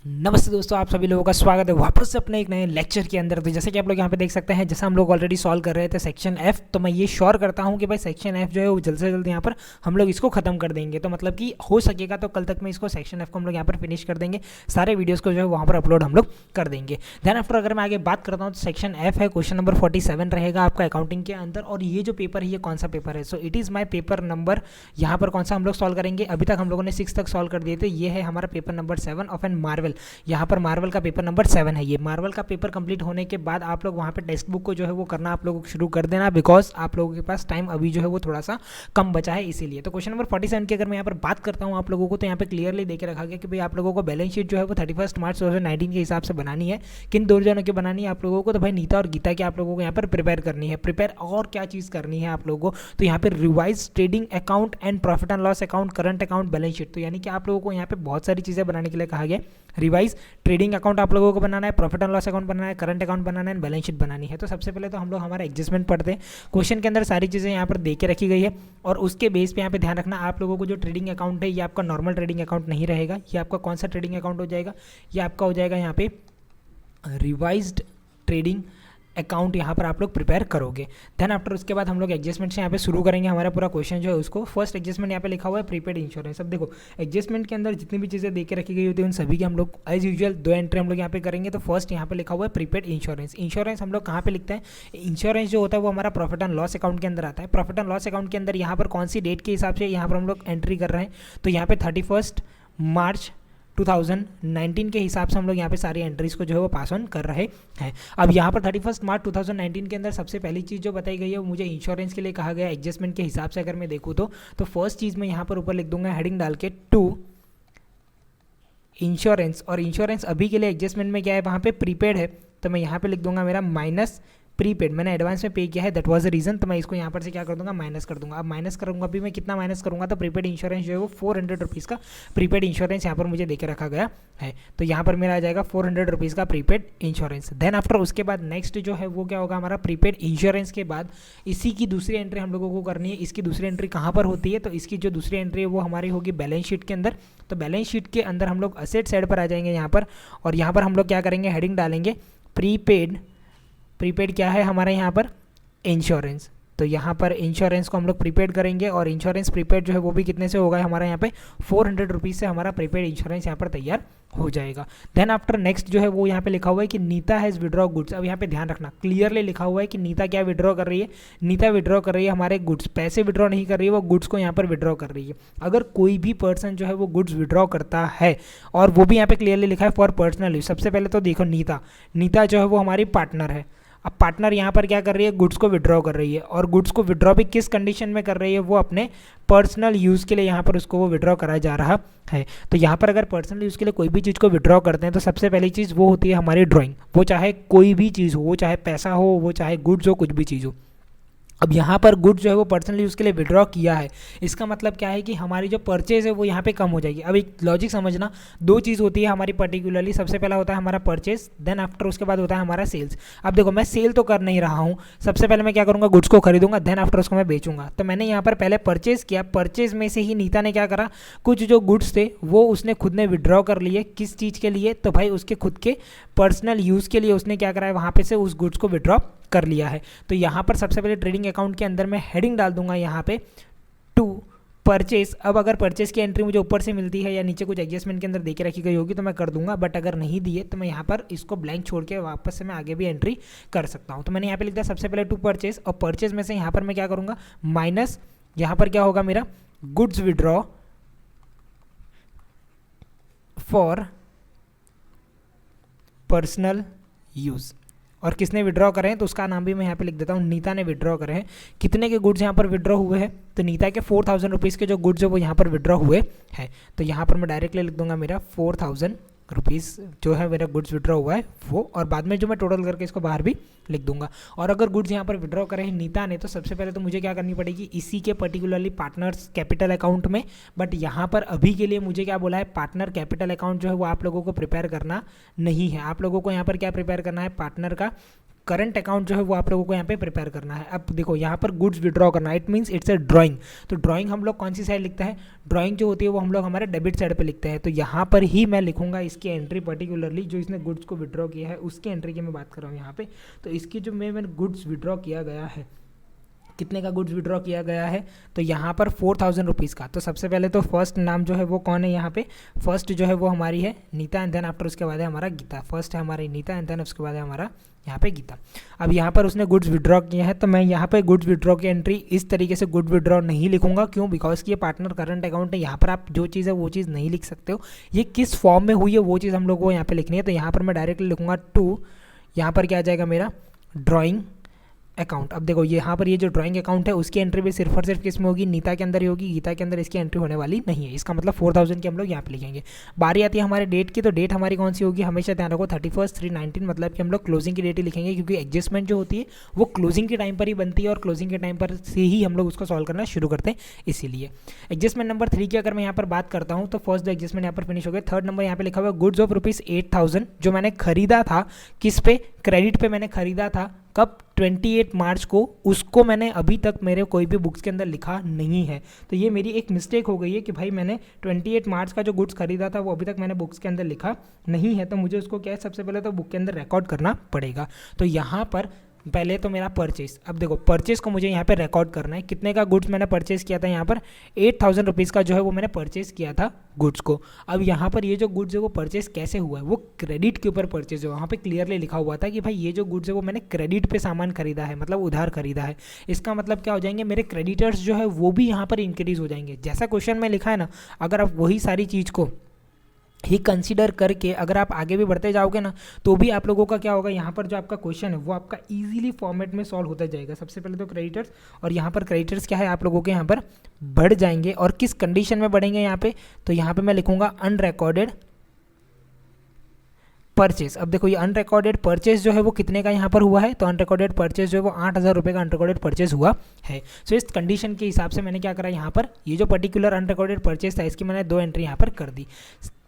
नमस्ते दोस्तों, आप सभी लोगों का स्वागत है वापस से अपने एक नए लेक्चर के अंदर। तो जैसे कि आप लोग यहाँ पे देख सकते हैं, जैसा हम लोग ऑलरेडी सॉल्व कर रहे थे सेक्शन एफ, तो मैं ये श्योर करता हूँ कि भाई सेक्शन एफ जो है वो जल्द से जल्द यहाँ पर हम लोग इसको खत्म कर देंगे। तो मतलब कि हो सकेगा तो कल तक में इसको सेक्शन एफ को हम लोग यहाँ पर फिनिश कर देंगे, सारे वीडियोज़ को जो है वहाँ पर अपलोड हम लोग कर देंगे। देन आफ्टर अगर मैं आगे बात करता हूँ तो सेक्शन एफ है, क्वेश्चन नंबर 47 रहेगा आपका अकाउंटिंग के अंदर। और ये जो पेपर है ये कौन सा पेपर है? So it is my paper number, यहाँ पर कौन सा हम लोग सॉल्व करेंगे। अभी तक हम लोगों ने 6 तक सॉल्व कर दिए थे। ये है हमारा paper number 7 of an marvel. यहाँ पर मार्वल का पेपर नंबर 7 है। ये मार्वल का पेपर कंप्लीट होने के बाद आप लोग वहाँ पे टेक्स्ट बुक को जो है वो करना आप लोगों को शुरू कर देना, बिकॉज आप लोगों के पास टाइम अभी जो है वो थोड़ा सा कम बचा है इसीलिए। तो क्वेश्चन नंबर 47 की अगर मैं यहाँ पर बात करता हूँ आप लोगों को, तो यहाँ पे क्लियरली देके रखा गया कि भाई आप लोगों को बैलेंस शीट जो है वो 31 मार्च 2019 के हिसाब से बनानी है। किन दो जनों की बनानी है आप लोगों को? तो भाई नीता और गीता की आप लोगों को यहाँ पर प्रिपेयर करनी है। प्रिपेयर और क्या चीज़ करनी है आप लोगों को? तो यहाँ पर revise trading account and profit and loss account, current account, balance sheet. तो यानी कि आप लोगों को यहाँ पे बहुत सारी चीज़ें बनाने के लिए कहा गया। रिवाइज ट्रेडिंग अकाउंट आप लोगों को बनाना है, प्रॉफिट एंड लॉस अकाउंट बनाना है, करंट अकाउंट बनाना है, बैलेंस शीट बनानी है। तो सबसे पहले तो हम लोग हमारा एडजस्टमेंट पढ़ते हैं। क्वेश्चन के अंदर सारी चीज़ें यहाँ पर दे के रखी गई है और उसके बेस पे यहाँ पे ध्यान रखना आप लोगों को जो ट्रेडिंग अकाउंट है ये आपका नॉर्मल ट्रेडिंग अकाउंट नहीं रहेगा। ये आपका कौन सा ट्रेडिंग अकाउंट हो जाएगा? ये आपका हो जाएगा यहाँ पे रिवाइज्ड ट्रेडिंग अकाउंट। यहाँ पर आप लोग प्रिपेयर करोगे। देन आफ्टर उसके बाद हम लोग एडजस्टमेंट से यहाँ पे शुरू करेंगे हमारा पूरा क्वेश्चन जो है उसको। फर्स्ट एडजस्टमेंट यहाँ पे लिखा हुआ है प्रीपेड इंश्योरेंस। अब देखो एडजस्टमेंट के अंदर जितनी भी चीज़ें दे के रखी गई होती है उन सभी की हम लोग एज यूजुअल 2 एंट्री हम लोग यहाँ पे करेंगे। तो फर्स्ट यहाँ पे लिखा हुआ है प्रीपेड इंश्योरेंस। इंश्योरेंस हम लोग कहाँ पे लिखते हैं? इंश्योरेंस जो होता है वो हमारा प्रॉफिट एंड लॉस अकाउंट के अंदर आता है। प्रॉफिट एंड लॉस अकाउंट के अंदर यहाँ पर कौन सी डेट के हिसाब से यहाँ पर हम लोग एंट्री कर रहे हैं? तो यहाँ पे 31 मार्च 2019 के हिसाब से हम लोग यहाँ पे सारी एंट्रीज को जो है वो पास ऑन कर रहे हैं। अब यहाँ पर 31 मार्च 2019 के अंदर सबसे पहली चीज़ जो बताई गई है वो मुझे इंश्योरेंस के लिए कहा गया एडजस्टमेंट के हिसाब से अगर मैं देखूँ तो फर्स्ट चीज़ मैं यहाँ पर ऊपर लिख दूंगा हेडिंग डाल के टू इंश्योरेंस। और इंश्योरेंस अभी के लिए एडजस्टमेंट में क्या है? वहाँ पे प्रीपेड है, तो मैं यहाँ पे लिख दूंगा मेरा माइनस प्रीपेड। मैंने एडवांस में पे किया है, दैट वाज द रीजन। तो मैं इसको यहाँ पर से क्या कर दूंगा? माइनस कर दूंगा। अब माइनस करूंगा, अभी मैं कितना माइनस करूंगा? तो प्रीपेड इंश्योरेंस जो है वो 400 रुपीज़ का प्रीपेड इंश्योरेंस यहाँ पर मुझे देके रखा गया है। तो यहाँ पर मेरा आ जाएगा 400 रुपीज़ का प्रीपेड इंश्योरेंस। देन आफ्टर उसके बाद नेक्स्ट जो है वो क्या होगा हमारा? प्रीपेड इंश्योरेंस के बाद इसी की दूसरी एंट्री हम लोगों को करनी है। इसकी दूसरी एंट्री कहाँ पर होती है? तो इसकी जो दूसरी एंट्री है वो हमारी होगी बैलेंस शीट के अंदर। तो बैलेंस शीट के अंदर हम लोग असेट साइड पर आ जाएंगे यहाँ पर, और यहाँ पर हम लोग क्या करेंगे? हेडिंग डालेंगे प्रीपेड। प्रीपेड क्या है हमारा यहाँ पर? इंश्योरेंस। तो यहाँ पर इंश्योरेंस को हम लोग प्रीपेड करेंगे और इंश्योरेंस प्रीपेड जो है वो भी कितने से होगा हमारा? यहाँ पे 400 रुपीज़ से हमारा प्रीपेड इंश्योरेंस यहाँ पर तैयार हो जाएगा। देन आफ्टर नेक्स्ट जो है वो यहाँ पे लिखा हुआ है कि नीता हैज़ विड्रॉ गुड्स। अब यहाँ पे ध्यान रखना, क्लियरली लिखा हुआ है कि नीता क्या विड्रॉ कर रही है? नीता विड्रॉ कर रही है हमारे गुड्स। पैसे विड्रॉ नहीं कर रही है, वो गुड्स को यहाँ पर विड्रॉ कर रही है। अगर कोई भी पर्सन जो है वो गुड्स विड्रॉ करता है, और वो भी यहाँ पे क्लियरली लिखा है फॉर पर्सनल यूज। सबसे पहले तो देखो नीता जो है वो हमारी पार्टनर है। अब पार्टनर यहाँ पर क्या कर रही है? गुड्स को विड्रॉ कर रही है, और गुड्स को विड्रॉ भी किस कंडीशन में कर रही है? वो अपने पर्सनल यूज़ के लिए यहाँ पर उसको वो विड्रॉ करा जा रहा है। तो यहाँ पर अगर पर्सनल यूज़ के लिए कोई भी चीज़ को विड्रॉ करते हैं तो सबसे पहली चीज़ वो होती है हमारी ड्राइंग। वो चाहे कोई भी चीज़ हो, वो चाहे पैसा हो, वो चाहे गुड्स हो, कुछ भी चीज़ हो। अब यहाँ पर गुड्स जो है वो पर्सनल यूज़ के लिए विड्रॉ किया है, इसका मतलब क्या है कि हमारी जो परचेज है वो यहाँ पे कम हो जाएगी। अब एक लॉजिक समझना, दो चीज़ होती है हमारी पर्टिकुलरली। सबसे पहला होता है हमारा परचेज, देन आफ्टर उसके बाद होता है हमारा सेल्स। अब देखो मैं सेल तो कर नहीं रहा हूँ, सबसे पहले मैं क्या करूँगा? गुड्स को खरीदूंगा, देन आफ्टर उसको मैं बेचूंगा। तो मैंने यहाँ पर पहले परचेज किया, परचेज में से ही नीता ने क्या करा? कुछ जो गुड्स थे वो उसने खुद ने विड्रॉ कर लिए। किस चीज़ के लिए? तो भाई उसके खुद के पर्सनल यूज़ के लिए उसने क्या करा है? वहाँ पे से उस गुड्स को विड्रॉ कर लिया है। तो यहाँ पर सबसे पहले ट्रेडिंग अकाउंट के अंदर मैं हेडिंग डाल दूंगा यहाँ पे टू परचेज। अब अगर परचेज की एंट्री मुझे ऊपर से मिलती है या नीचे कुछ एडजस्टमेंट के अंदर दे के रखी गई होगी तो मैं कर दूंगा, बट अगर नहीं दिए तो मैं यहाँ पर इसको ब्लैंक छोड़ के वापस से मैं आगे भी एंट्री कर सकता हूँ। तो मैंने यहाँ पे लिख दिया सबसे पहले टू परचेज, और परचेज में से यहाँ पर मैं क्या करूँगा? माइनस यहाँ पर क्या होगा मेरा? Goods withdraw for personal use. और किसने विड्रॉ करे हैं तो उसका नाम भी मैं यहाँ पे लिख देता हूँ, नीता ने विड्रॉ करे हैं। कितने के गुड्स यहाँ पर विड्रॉ हुए हैं? तो नीता के 4000 रुपीज़ के जो गुड्स है वो यहाँ पर विड्रॉ हुए हैं। तो यहाँ पर मैं डायरेक्टली लिख दूंगा मेरा 4000 रुपीज़ जो है मेरा गुड्स विड्रॉ हुआ है वो, और बाद में जो मैं टोटल करके इसको बाहर भी लिख दूंगा। और अगर गुड्स यहाँ पर विड्रॉ करे हैं नीता ने, तो सबसे पहले तो मुझे क्या करनी पड़ेगी? इसी के पर्टिकुलरली पार्टनर्स कैपिटल अकाउंट में, बट यहाँ पर अभी के लिए मुझे क्या बोला है? पार्टनर कैपिटल अकाउंट जो है वो आप लोगों को प्रिपेयर करना नहीं है। आप लोगों को यहाँ पर क्या प्रिपेयर करना है? पार्टनर का करंट अकाउंट जो है वो आप लोगों को यहाँ पे प्रिपेयर करना है। अब देखो यहाँ पर गुड्स विड्रॉ करना है, it means it's a drawing. तो ड्राइंग हम लोग कौन सी साइड लिखते हैं, ड्राइंग जो होती है वो हम लोग हमारे डेबिट साइड पे लिखते हैं। तो यहाँ पर ही मैं लिखूंगा इसकी एंट्री, पर्टिकुलरली जो इसने गुड्स को विड्रॉ किया है उसकी एंट्री की मैं बात कर रहा हूँ यहाँ पे। तो इसकी जो मैंने गुड्स विड्रॉ किया गया है, कितने का गुड्स विड्रॉ किया गया है, तो यहाँ पर 4000 रुपीज़ का। तो सबसे पहले तो फर्स्ट नाम जो है वो कौन है यहाँ पे, फर्स्ट जो है वो हमारी है नीता, एंड देन आफ्टर उसके बाद है हमारा गीता। फर्स्ट है हमारी नीता एंड देन उसके बाद है हमारा यहाँ पे गीता। अब यहाँ पर उसने गुड्स विड्रॉ किया है, तो मैं यहाँ पे गुड्स विड्रॉ की एंट्री इस तरीके से गुड विड्रॉ नहीं लिखूंगा। क्यों, बिकॉज कि ये पार्टनर करंट अकाउंट है, यहाँ पर आप जो चीज़ है वो चीज़ नहीं लिख सकते हो। ये किस फॉर्म में हुई है वो चीज़ हम लोग को यहाँ पे लिखनी है। तो यहाँ पर मैं डायरेक्टली लिखूंगा टू, यहाँ पर क्या आ जाएगा मेरा ड्राइंग अकाउंट। अब देखो यहाँ पर ये जो ड्राइंग अकाउंट है उसकी एंट्री भी सिर्फ और सिर्फ किस में होगी, नीता के अंदर ही होगी, गीता के अंदर इसकी एंट्री होने वाली नहीं है। इसका मतलब 4000 की हम लोग यहाँ पे लिखेंगे। बारी आती है हमारे डेट की, तो डेट हमारी कौन सी होगी, हमेशा ध्यान रखो 31/3/19, मतलब कि हम लोग क्लोजिंग की डेट ही लिखेंगे, क्योंकि एडजस्टमेंट जो होती है वो क्लोजिंग के टाइम पर ही बनती है और क्लोजिंग के टाइम पर से ही हम लोग उसको सॉल्व करना शुरू करते हैं। इसीलिए एडजस्टमेंट नंबर 3 की अगर मैं यहाँ पर बात करता हूँ तो फर्स्ट एडजस्टमेंट यहाँ पर फिनिश हो गया। थर्ड नंबर यहाँ पे लिखा हुआ गुड्स ऑफ ₹8000 जो मैंने खरीदा था, किस पे, क्रेडिट पे मैंने खरीदा था, कब, 28 मार्च को। उसको मैंने अभी तक मेरे कोई भी बुक्स के अंदर लिखा नहीं है। तो ये मेरी एक मिस्टेक हो गई है कि भाई मैंने 28 मार्च का जो गुड्स खरीदा था वो अभी तक मैंने बुक्स के अंदर लिखा नहीं है। तो मुझे उसको क्या है, सबसे पहले तो बुक के अंदर रिकॉर्ड करना पड़ेगा। तो यहाँ पर पहले तो मेरा परचेज, अब देखो परचेज को मुझे यहाँ पे रिकॉर्ड करना है, कितने का गुड्स मैंने परचेज किया था, यहाँ पर 8000 रुपीज़ का जो है वो मैंने परचेज किया था गुड्स को। अब यहाँ पर ये जो गुड्स है वो परचेज कैसे हुआ है, वो क्रेडिट के ऊपर परचेज हुआ। वहाँ पे क्लियरली लिखा हुआ था कि भाई ये जो गुड्स है वो मैंने क्रेडिट पे सामान खरीदा है, मतलब उधार खरीदा है। इसका मतलब क्या हो जाएंगे, मेरे क्रेडिटर्स जो है वो भी यहाँ पर इंक्रीज हो जाएंगे। जैसा क्वेश्चन में लिखा है ना, अगर आप वही सारी चीज़ को ही कंसीडर करके अगर आप आगे भी बढ़ते जाओगे ना, तो भी आप लोगों का क्या होगा, यहाँ पर जो आपका क्वेश्चन है वो आपका इजीली फॉर्मेट में सॉल्व होता जाएगा। सबसे पहले तो क्रेडिटर्स, और यहाँ पर क्रेडिटर्स क्या है आप लोगों के यहाँ पर बढ़ जाएंगे, और किस कंडीशन में बढ़ेंगे यहाँ पे, तो यहाँ पे मैं लिखूंगा अनरिकॉर्डेड परचेज। अब देखो ये अनरिकॉर्डेड परचेज जो है वो कितने का यहाँ पर हुआ है, तो अनरिकॉर्डेड परचेज जो है वो 8000 रुपये का अनरिकॉर्डेड परचेज हुआ है। सो इस कंडीशन के हिसाब से मैंने क्या करा, यहाँ पर ये जो पर्टिकुलर अनरिकॉर्डेड परचेज था इसकी मैंने 2 एंट्री यहाँ पर कर दी।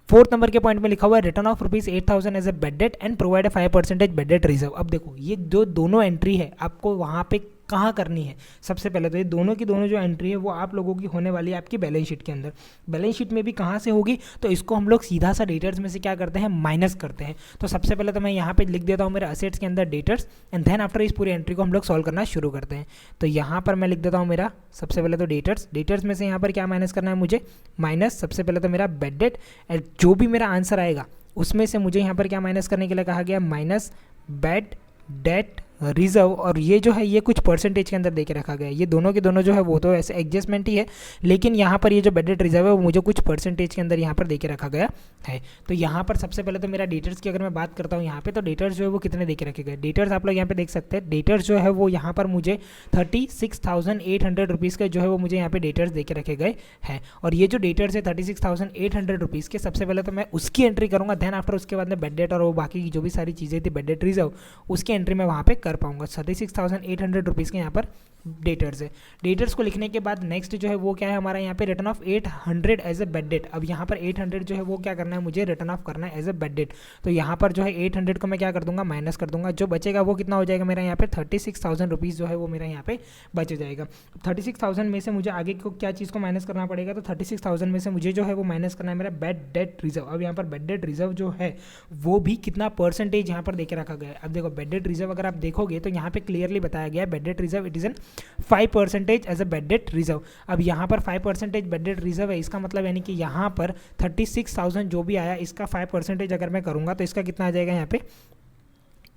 फोर्थ नंबर के पॉइंट में लिखा हुआ है return of ₹8000 as a bad debt and provide 5% bad debt reserve. अब देखो ये जो दोनों एंट्री है आपको वहाँ पे कहाँ करनी है, सबसे पहले तो ये दोनों की दोनों जो एंट्री है वो आप लोगों की होने वाली है आपकी बैलेंस शीट के अंदर। बैलेंस शीट में भी कहाँ से होगी, तो इसको हम लोग सीधा सा डेटर्स में से क्या करते हैं, माइनस करते हैं। तो सबसे पहले तो मैं यहाँ पे लिख देता हूँ मेरे असेट्स के अंदर डेटर्स, एंड देन आफ्टर इस पूरी एंट्री को हम लोग सॉल्व करना शुरू करते हैं। तो यहाँ पर मैं लिख देता हूँ मेरा सबसे पहले तो डेटर्स, डेटर्स में से यहाँ पर क्या माइनस करना है मुझे, माइनस सबसे पहले तो मेरा बेड डेट, एंड जो भी मेरा आंसर आएगा उसमें से मुझे यहाँ पर क्या माइनस करने के लिए कहा गया, माइनस बेड डेट रिजर्व। और ये जो है ये कुछ परसेंटेज के अंदर देके रखा गया है, ये दोनों के दोनों जो है वो तो ऐसे एडजस्टमेंट ही है, लेकिन यहाँ पर ये जो बेड डेट रिजर्व है वो मुझे कुछ परसेंटेज के अंदर यहाँ पर देके रखा गया है। तो यहाँ पर सबसे पहले तो मेरा डेटर्स की अगर मैं बात करता हूँ यहाँ पे, तो डेटर्स जो है वो कितने देके रखे गए, डेटर्स आप लोग यहाँ पे देख सकते हैं। डेटर्स जो है वो यहाँ पर मुझे 36,800 रुपीज़ के जो है वो मुझे यहाँ पे डेटर्स देके रखे गए हैं। और ये जो डेटर्स है 36,800 रुपीज़ के, सबसे पहले तो मैं उसकी एंट्री करूँगा, देन आफ्टर उसके बाद में बेड डेट और वो बाकी की जो भी सारी चीज़ें थी बेड डेट रिजर्व उसकी एंट्री मैं वहाँ पे कर पाऊंगा। 36,800 रुपीज़ के यहाँ पर डेटर्स है। डेटर्स को लिखने के बाद नेक्स्ट जो है वो क्या है हमारा यहाँ पे return of 800 as a bad debt. अब यहाँ पर 800 जो है वो क्या करना है, मुझे रिटर्न ऑफ करना है एज ए बेड डेट। तो यहाँ पर जो है 800 को मैं क्या कर दूंगा, माइनस कर दूंगा, जो बचेगा वो कितना हो जाएगा मेरा यहाँ पे 36,000 रुपीज़ जो है वो मेरा यहाँ पे बच जाएगा। 36,000 में से मुझे आगे को क्या चीज़ को माइनस करना पड़ेगा, तो 36,000 में से मुझे जो है वो माइनस करना है मेरा बेड डेट रिजर्व। अब यहाँ पर बेड डेट रिजर्व जो है वो भी कितना परसेंटेज यहाँ पर देके रखा गया है। अब देखो बेड डेट रिजर्व अगर आप देखोगे तो यहाँ पे क्लियरली बताया गया है bad debt reserve it is an 5% as a bad debt reserve. अब यहाँ पर 5% बेड डेट रिजर्व है, इसका मतलब यानी कि यहाँ पर 36,000 जो भी आया इसका 5% अगर मैं करूँगा तो इसका कितना आ जाएगा यहाँ पे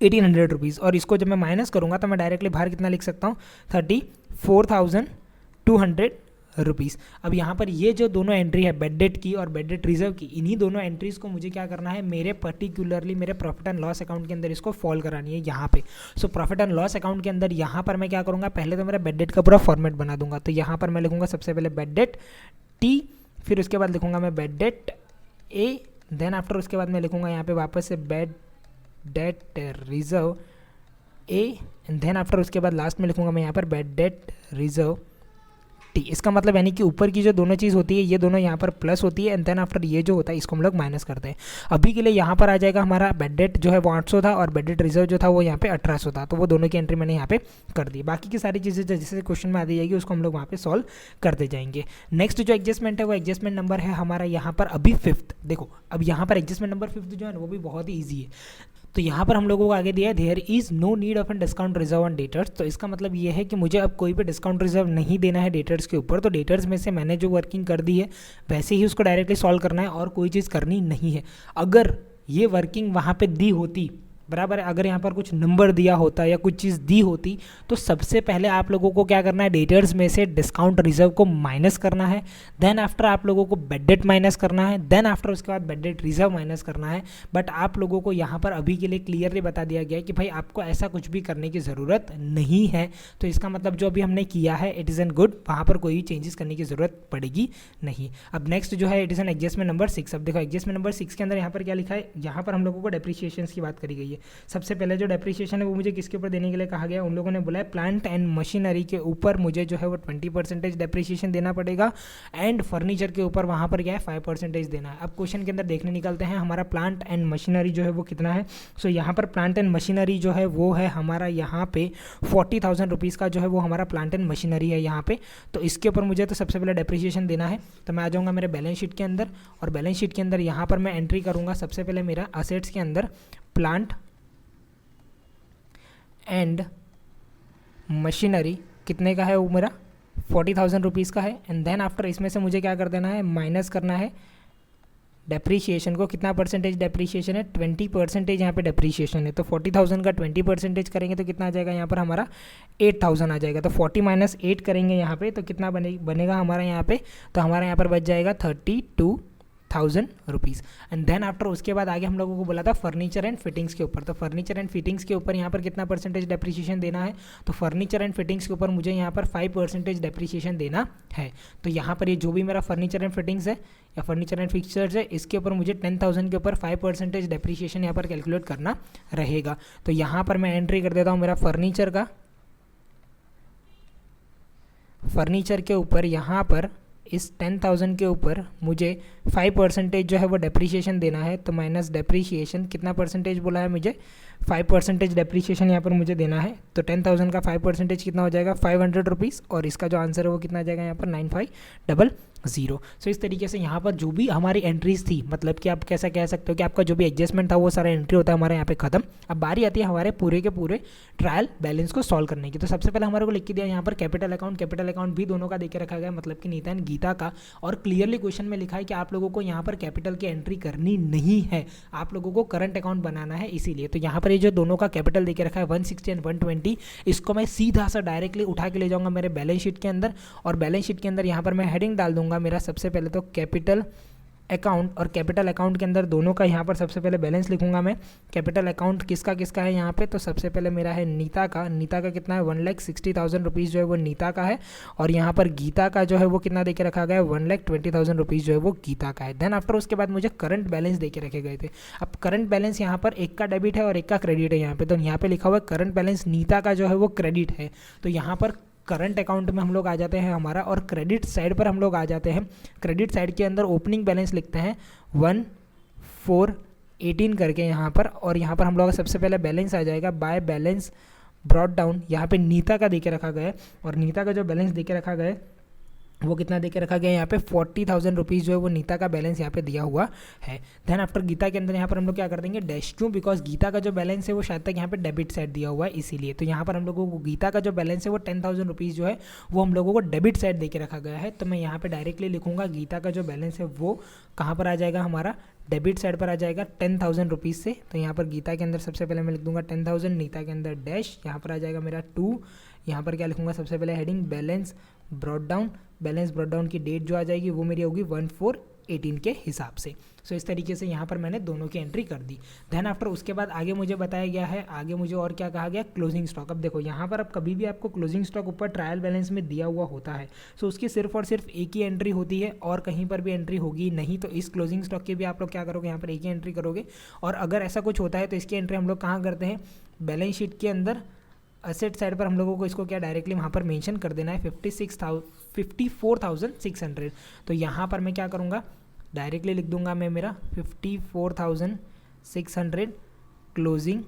1800 रुपीज़। और इसको जब मैं माइनस करूँगा तो मैं डायरेक्टली बाहर कितना लिख सकता हूँ 34,200 रुपीज़। अब यहाँ पर ये जो दोनों एंट्री है बेड डेट की और बेड डेट रिजर्व की, इन्हीं दोनों एंट्रीज को मुझे क्या करना है, मेरे पर्टिकुलरली मेरे प्रॉफिट एंड लॉस अकाउंट के अंदर इसको फॉल करानी है यहाँ पे। So profit and loss account के अंदर यहाँ पर मैं क्या करूँगा, पहले तो मेरा बेड डेट का पूरा फॉर्मेट बना दूंगा। तो यहाँ पर मैं लिखूँगा सबसे पहले बेड डेट टी, फिर उसके बाद लिखूँगा मैं bad debt a, then after उसके बाद मैं लिखूँगा यहाँ पे वापस से bad debt reserve a, and then after उसके बाद लास्ट में लिखूँगा मैं यहाँ पर बेड डेट रिजर्व टी। इसका मतलब यानी कि ऊपर की जो दोनों चीज़ होती है ये दोनों यहाँ पर प्लस होती है, एंड देन आफ्टर ये जो होता है इसको हम लोग माइनस करते हैं। अभी के लिए यहाँ पर आ जाएगा हमारा बेड डेट जो है वो 800 था और बेड डेट रिजर्व जो था वो यहाँ पे 1800 था, तो वो दोनों की एंट्री मैंने यहाँ पे कर दी। बाकी की सारी चीज़ें जैसे क्वेश्चन में आ जाएगी उसको हम लोग वहाँ पे सॉल्व करते जाएंगे। नेक्स्ट जो एडजस्टमेंट है वो एडजस्टमेंट नंबर है हमारा यहाँ पर अभी 5th। देखो अब यहाँ पर एडजस्टमेंट नंबर 5th जो है ना वो भी बहुत ही ईजी है। तो यहाँ पर हम लोगों को आगे दिया है there is no need of an discount reserve on debtors. तो इसका मतलब ये है कि मुझे अब कोई भी डिस्काउंट रिजर्व नहीं देना है डेटर्स के ऊपर। तो डेटर्स में से मैंने जो वर्किंग कर दी है वैसे ही उसको डायरेक्टली सॉल्व करना है और कोई चीज़ करनी नहीं है। अगर ये वर्किंग वहाँ पे दी होती बराबर है, अगर यहाँ पर कुछ नंबर दिया होता या कुछ चीज़ दी होती तो सबसे पहले आप लोगों को क्या करना है, डेटर्स में से डिस्काउंट रिजर्व को माइनस करना है, देन आफ्टर आप लोगों को बेड डेट माइनस करना है, देन आफ्टर उसके बाद बेड डेट रिजर्व माइनस करना है। बट आप लोगों को यहाँ पर अभी के लिए क्लियरली बता दिया गया है कि भाई आपको ऐसा कुछ भी करने की ज़रूरत नहीं है। तो इसका मतलब जो अभी हमने किया है इट इज़ एन गुड, वहाँ पर कोई भी चेंजेस करने की ज़रूरत पड़ेगी नहीं। अब नेक्स्ट जो है it is N adjustment number 6। अब देखो एडजस्टमेंट नंबर 6 के अंदर यहाँ पर क्या लिखा है, यहाँ पर हम लोगों को डेप्रिसिएशन की बात करी गई है। सबसे पहले जो डेप्रिसिएशन है वो मुझे किसके ऊपर देने के लिए कहा गया, उन लोगों ने बोला है प्लांट एंड मशीनरी के ऊपर मुझे जो है वो 20% डेप्रिसिएशन देना पड़ेगा, एंड फर्नीचर के ऊपर वहाँ पर क्या है 5% देना है। अब क्वेश्चन के अंदर देखने निकलते हैं हमारा प्लांट एंड मशीनरी जो है वो कितना है। सो यहाँ पर प्लांट एंड मशीनरी जो है वो है हमारा यहाँ पे 40,000 रुपीज़ का जो है वो हमारा प्लांट एंड मशीनरी है यहाँ पे। तो इसके ऊपर मुझे तो सबसे पहले डेप्रिसिएशन देना है। तो मैं आ जाऊँगा मेरे बैलेंस शीट के अंदर, और बैलेंस शीट के अंदर यहाँ पर मैं एंट्री करूँगा सबसे पहले मेरा असेट्स के अंदर प्लांट एंड मशीनरी कितने का है, वो मेरा 40,000 रुपीज़ का है। एंड देन आफ्टर इसमें से मुझे क्या कर देना है, माइनस करना है डेप्रीशिएशन को। कितना परसेंटेज डेप्रीशिएशन है, 20% यहाँ पे डेप्रीशिएशन है। तो 40,000 का 20% करेंगे तो कितना आ जाएगा यहाँ पर हमारा 8,000 आ जाएगा। तो 40 - 8 करेंगे यहाँ पे तो कितना बनेगा हमारा यहाँ पे, तो हमारा यहाँ पर बच जाएगा 32,000 रुपीज़। एंड देन आफ्टर उसके बाद आगे हम लोगों को बोला था फर्नीचर एंड फिटिंग्स के ऊपर। तो फर्नीचर एंड फिटिंग्स के ऊपर यहाँ पर कितना परसेंटेज डेप्रिसिएशन देना है, तो फर्नीचर एंड फिटिंग्स के ऊपर मुझे यहाँ पर 5% डेप्रिसिएशन देना है। तो यहाँ पर ये जो भी मेरा फर्नीचर एंड फिटिंग्स है या फर्नीचर एंड फिक्सचर्स है इसके ऊपर मुझे 10,000 के ऊपर 5% डेप्रिसिएशन यहाँ पर कैलकुलेट करना रहेगा। तो यहाँ पर मैं एंट्री कर देता हूँ मेरा फर्नीचर का, फर्नीचर के ऊपर यहाँ पर इस 10,000 के ऊपर मुझे 5% जो है वो डेप्रीशिएशन देना है। तो माइनस डेप्रीशिएशन कितना परसेंटेज बोला है मुझे, 5% डेप्रीशिएशन यहाँ पर मुझे देना है। तो 10,000 का 5% कितना हो जाएगा 500 रुपीज़, और इसका जो आंसर है वो कितना आ जाएगा यहाँ पर 9500। सो इस तरीके से यहाँ पर जो भी हमारी एंट्रीज थी, मतलब कि आप कैसा कह सकते हो कि आपका जो भी एडजस्टमेंट था वो सारा एंट्री होता है हमारे यहाँ पे खत्म। अब बारी आती है हमारे पूरे के पूरे ट्रायल बैलेंस को सॉल्व करने की। तो सबसे पहले हमारे को लिख के दिया यहाँ पर कैपिटल अकाउंट भी दोनों का देके रखा गया, मतलब कि नीता एंड गीता का। और क्लियरली क्वेश्चन में लिखा है कि आप लोगों को यहाँ पर कैपिटल की एंट्री करनी नहीं है, आप लोगों को करंट अकाउंट बनाना है इसीलिए। तो यहाँ पर ये जो दोनों का कैपिटल देके रखा है 160 एंड 120, इसको मैं सीधा सा डायरेक्टली उठा के ले जाऊँगा मेरे बैलेंस शीट के अंदर। और बैलेंस शीट के अंदर यहाँ पर मैं हेडिंग डाल दूंगा मेरा सबसे पहले तो कैपिटल अकाउंट, और कैपिटल अकाउंट के अंदर दोनों का यहाँ पर सबसे पहले बैलेंस लिखूंगा मैं। कैपिटल अकाउंट किसका किसका है यहाँ पे, तो सबसे पहले मेरा है नीता का कितना है 1,60,000 रुपीज़ जो है वो नीता का है। और यहाँ पर गीता का जो है वो कितना देके रखा गया है 1,20,000 रुपीज़ जो है वो गीता का है। देन आफ्टर उसके बाद मुझे करंट बैलेंस देके रखे गए थे। अब करंट बैलेंस यहाँ पर एक का डेबिट है और एक का क्रेडिट है यहाँ पे। तो यहाँ पे लिखा हुआ है करंट बैलेंस नीता का जो है वो क्रेडिट है। तो यहाँ पर करंट अकाउंट में हम लोग आ जाते हैं हमारा, और क्रेडिट साइड पर हम लोग आ जाते हैं। क्रेडिट साइड के अंदर ओपनिंग बैलेंस लिखते हैं 1,418 करके यहाँ पर। और यहाँ पर हम लोग सबसे पहले बैलेंस आ जाएगा बाय बैलेंस ब्रॉट डाउन, यहाँ पे नीता का देके रखा गया है। और नीता का जो बैलेंस देके रखा गया है वो कितना देके रखा गया है यहाँ पे 40,000 रुपीज़ जो है वो नीता का बैलेंस यहाँ पे दिया हुआ है। देन आफ्टर गीता के अंदर यहाँ पर हम लोग क्या कर देंगे डैश, क्यों, बिकॉज गीता का जो बैलेंस है वो शायद तक यहाँ पे डेबिट साइड दिया हुआ है इसीलिए। तो यहाँ पर हम लोगों को गीता का जो बैलेंस है वो 10,000 रुपीज़ जो है वो हम लोगों को डेबिट साइड देके रखा गया है। तो मैं यहाँ पर डायरेक्टली लिखूँगा गीता का जो बैलेंस है वो कहाँ पर आ जाएगा, हमारा डेबिट साइड पर आ जाएगा 10,000 रुपीज़ से। तो यहाँ पर गीता के अंदर सबसे पहले मैं लिख दूंगा 10,000, नीता के अंदर डैश, यहाँ पर आ जाएगा मेरा 2। यहाँ पर क्या लिखूंगा सबसे पहले heading balance brought down. Balance brought down की डेट जो आ जाएगी वो मेरी होगी 1/4/18 के हिसाब से। सो इस तरीके से यहाँ पर मैंने दोनों की एंट्री कर दी। देन आफ्टर उसके बाद आगे मुझे बताया गया है, आगे मुझे और क्या कहा गया, क्लोजिंग स्टॉक। अब देखो यहाँ पर अब कभी भी आपको क्लोजिंग स्टॉक ऊपर ट्रायल बैलेंस में दिया हुआ होता है, सो उसकी सिर्फ और सिर्फ एक ही एंट्री होती है और कहीं पर भी एंट्री होगी नहीं। तो इस क्लोजिंग स्टॉक की भी आप लोग क्या करोगे, यहाँ पर एक ही एंट्री करोगे। और अगर ऐसा कुछ होता है तो इसकी एंट्री हम लोग कहाँ करते हैं, बैलेंस शीट के अंदर असेट साइड पर हम लोगों को इसको क्या डायरेक्टली वहाँ पर मेंशन कर देना है 54,600। तो यहाँ पर मैं क्या करूँगा, डायरेक्टली लिख दूंगा मैं मेरा 54,600 क्लोजिंग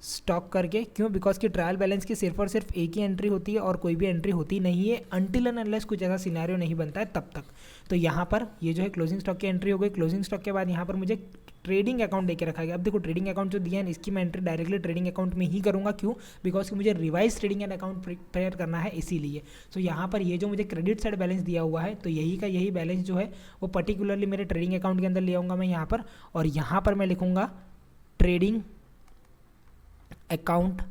स्टॉक करके। क्यों? बिकॉज कि ट्रायल बैलेंस की सिर्फ और सिर्फ एक ही एंट्री होती है और कोई भी एंट्री होती नहीं है अनटिल एंड अनलेस कुछ ऐसा सिनेरियो नहीं बनता है तब तक। तो यहाँ पर ये जो है क्लोजिंग स्टॉक की एंट्री हो गई। क्लोजिंग स्टॉक के बाद यहाँ पर मुझे ट्रेडिंग अकाउंट देके रखा गया। अब देखो ट्रेडिंग अकाउंट जो दिया है इसकी मैं एंट्री डायरेक्टली ट्रेडिंग अकाउंट में ही करूँगा। क्यों? बिकॉज कि मुझे revise trading and account prepare करना है इसीलिए। सो यहाँ पर ये जो मुझे क्रेडिट साइड बैलेंस दिया हुआ है तो यही का यही बैलेंस जो है वो पर्टिकुलरली मेरे ट्रेडिंग अकाउंट के अंदर ले आऊँगा मैं यहाँ पर, और यहाँ पर मैं लिखूँगा ट्रेडिंग अकाउंट।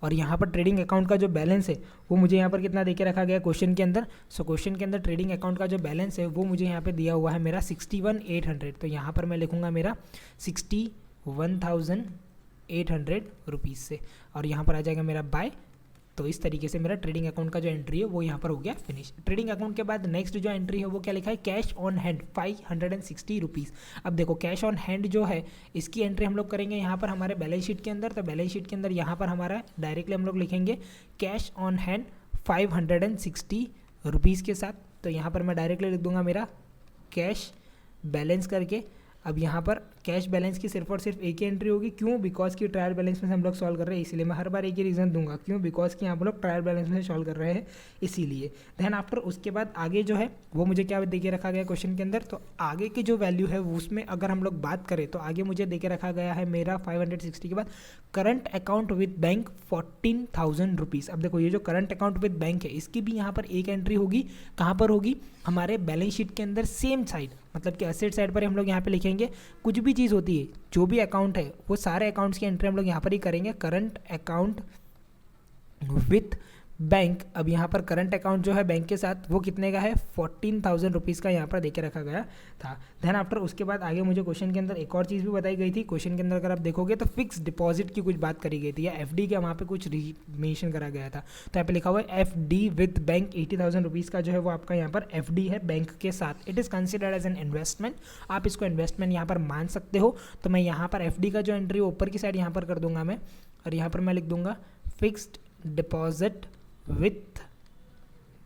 और यहाँ पर ट्रेडिंग अकाउंट का जो बैलेंस है वो मुझे यहाँ पर कितना देके रखा गया क्वेश्चन के अंदर। सो क्वेश्चन के अंदर ट्रेडिंग अकाउंट का जो बैलेंस है वो मुझे यहाँ पे दिया हुआ है मेरा 61,800। तो यहाँ पर मैं लिखूँगा मेरा 61,800 रुपीज़ से, और यहाँ पर आ जाएगा मेरा बाय। तो इस तरीके से मेरा ट्रेडिंग अकाउंट का जो एंट्री है वो यहाँ पर हो गया फिनिश। ट्रेडिंग अकाउंट के बाद नेक्स्ट जो एंट्री है वो क्या लिखा है, कैश ऑन हैंड 560 रुपीज़। अब देखो कैश ऑन हैंड जो है इसकी एंट्री हम लोग करेंगे यहाँ पर हमारे बैलेंस शीट के अंदर। तो बैलेंस शीट के अंदर यहाँ पर हमारा डायरेक्टली हम लोग लिखेंगे कैश ऑन हैंड 560 रुपीज़ के साथ। तो यहाँ पर मैं डायरेक्टली लिख दूंगा मेरा कैश बैलेंस करके। अब यहाँ पर कैश बैलेंस की सिर्फ और सिर्फ एक ही एंट्री होगी। क्यों? बिकॉज की ट्रायल बैलेंस में से हम लोग सॉल्व कर रहे हैं इसलिए मैं हर बार एक ही रीज़न दूंगा। क्यों? बिकॉज कि यहाँ पर लोग ट्रायल बैलेंस में से सॉल्व कर रहे हैं इसीलिए। देन आफ्टर उसके बाद आगे जो है वो मुझे क्या देके रखा गया क्वेश्चन के अंदर। तो आगे की जो वैल्यू है उसमें अगर हम लोग बात करें तो आगे मुझे देके रखा गया है मेरा 560 के बाद current account with bank 14,000 rupees. अब देखो ये जो करंट अकाउंट विद बैंक है इसकी भी यहाँ पर एक एंट्री होगी। कहाँ पर होगी? हमारे बैलेंस शीट के अंदर सेम साइड, मतलब कि एसेट साइड पर हम लोग यहाँ पे लिखेंगे। कुछ भी चीज़ होती है, जो भी अकाउंट है वो सारे अकाउंट्स की एंट्री हम लोग यहाँ पर ही करेंगे। Current account with bank. अब यहाँ पर करंट अकाउंट जो है बैंक के साथ वो कितने का है, 14,000 रुपीज़ का यहाँ पर देके रखा गया था। देन आफ्टर उसके बाद आगे मुझे क्वेश्चन के अंदर एक और चीज़ भी बताई गई थी। क्वेश्चन के अंदर अगर आप देखोगे तो फिक्स डिपॉजिट की कुछ बात करी गई थी या एफडी के वहाँ पे कुछ मेंशन करा गया था। तो यहाँ पे लिखा हुआ है एफडी विद बैंक 80,000 रुपीज़ का जो है वो आपका यहाँ पर एफडी है बैंक के साथ। It is considered as an investment. आप इसको इन्वेस्टमेंट यहाँ पर मान सकते हो। तो मैं यहाँ पर एफडी का जो एंट्री ऊपर की साइड यहाँ पर कर दूंगा मैं, और यहाँ पर मैं लिख दूंगा फिक्स्ड डिपॉजिट विथ